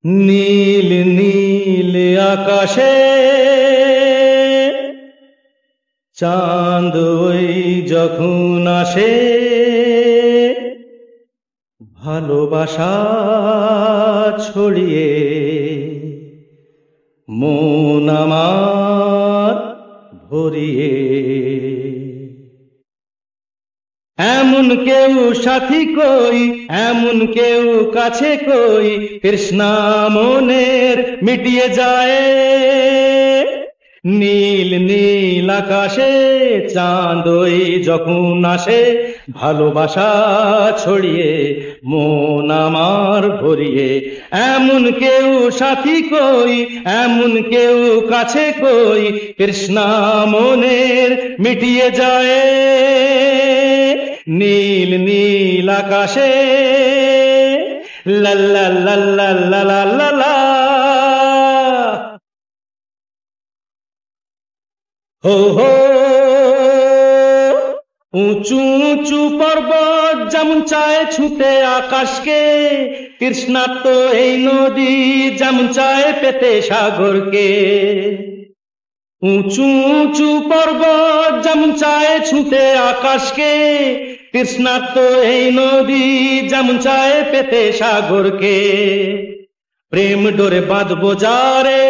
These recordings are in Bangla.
নীল নীল আকাশে চাঁদ ওই যখন আসে, ভালোবাসা ছড়িয়ে মন আমার ভরিয়ে। এমন কেউ সাথী কই, এমন কেউ কাছে কই, তৃষ্ণা মনের মিটিয়ে যায়। নীল নীল আকাশে চাঁদ ওই যখন আসে, ভালোবাসা ছড়িয়ে মন আমার ভরিয়ে। এমন কেউ সাথী কই, এমন কেউ কাছে কই, তৃষ্ণা মনের মিটিয়ে যায়। নীল নীল আকাশে লা লা লা লা লা লা লা লা। হো হো উঁচু উঁচু পর্বত যেমন চায় ছুঁতে আকাশকে, তৃষ্ণার্ত এই নদী যেমন চায় পেতে সাগরকে। উঁচু উঁচু পর্বত যেমন চায় ছুঁতে আকাশকে, তৃষ্ণার্ত এই নদী যেমন চায় পেতে সাগরকে। প্রেম ডোরে বাঁধবো যারে,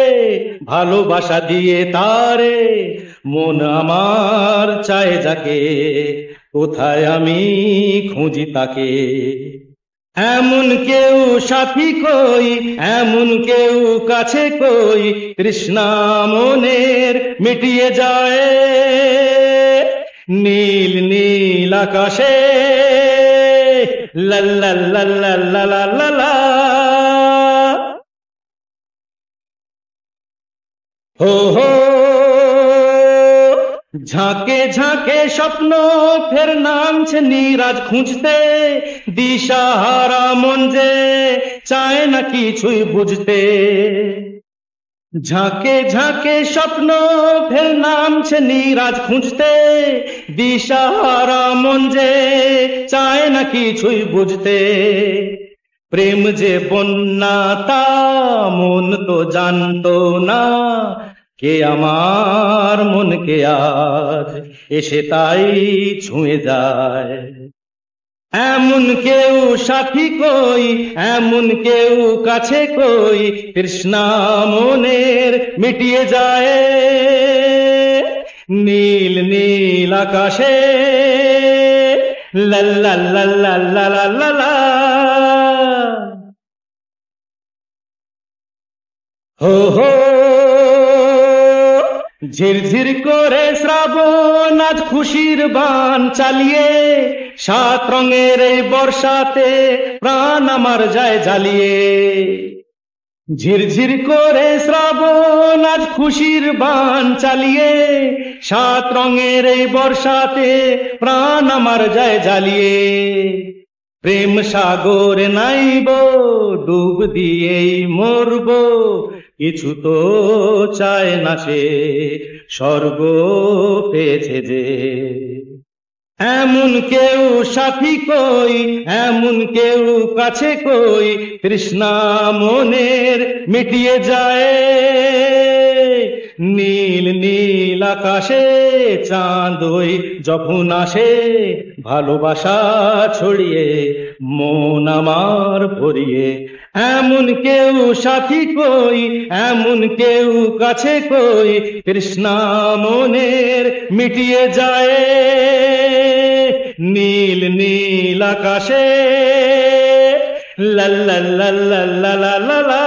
ভালোবাসা দিয়ে তারে, মন আমার চায় যাকে, কোথায় আমি খুঁজি তাকে। এমন কেউ সাথী কই, এমন কেউ কাছে কই, তৃষ্ণা মনের মিটিয়ে যায়। নীল নীল আকাশে লা লা লা লা লা লা লা লা। হো হো ঝাঁকে ঝাঁকে স্বপ্ন ফের নামছে নিরাজ খুঁজতে, দিশাহারা মন যে চায় না কিছুই বুঝতে। ঝাঁকে ঝাঁকে স্বপ্ন ফের নামছে নিরাজ খুঁজতে, দিশাহারা মন যে চায় না কিছুই বুঝতে। প্রেম যে বন্যা তা মন তো জানতো না, কে আমার মনকে আজ এসে তাই ছুঁয়ে যায়। এমন কেউ সাথী কই, এমন কেউ কাছে কই, তৃষ্ণা মনের মিটিয়ে যায়। নীল নীল আকাশে লা লা লা লা লা লা লা লা। হো হো ঝিরঝির করে শ্রাবণ আজ খুশির বান চালিয়ে, সাত রঙের এই বর্ষাতে প্রাণ আমার যায় জ্বালিয়ে। ঝিরঝির করে শ্রাবণ আজ খুশির বান চালিয়ে, সাত রঙের এই বর্ষাতে প্রাণ আমার যায় জ্বালিয়ে। প্রেম সাগর নাইব ডুব দিয়েই মরব, কিছু তো চায় না সে স্বর্গ পেয়েছে যে। এমন কেউ সাথী কই, এমন কেউ কাছে কই, তৃষ্ণা মনের মিটিয়ে যায়। নীল নীল আকাশে চাঁদ ওই যখন আসে, ভালোবাসা ছড়িয়ে মন আমার ভরিয়ে। এমন কেউ সাথী কই, এমন কেউ কাছে কই, তৃষ্ণা মনের মিটিয়ে যায়। নীল নীল আকাশে লা লা লা লা লা লা লা লা।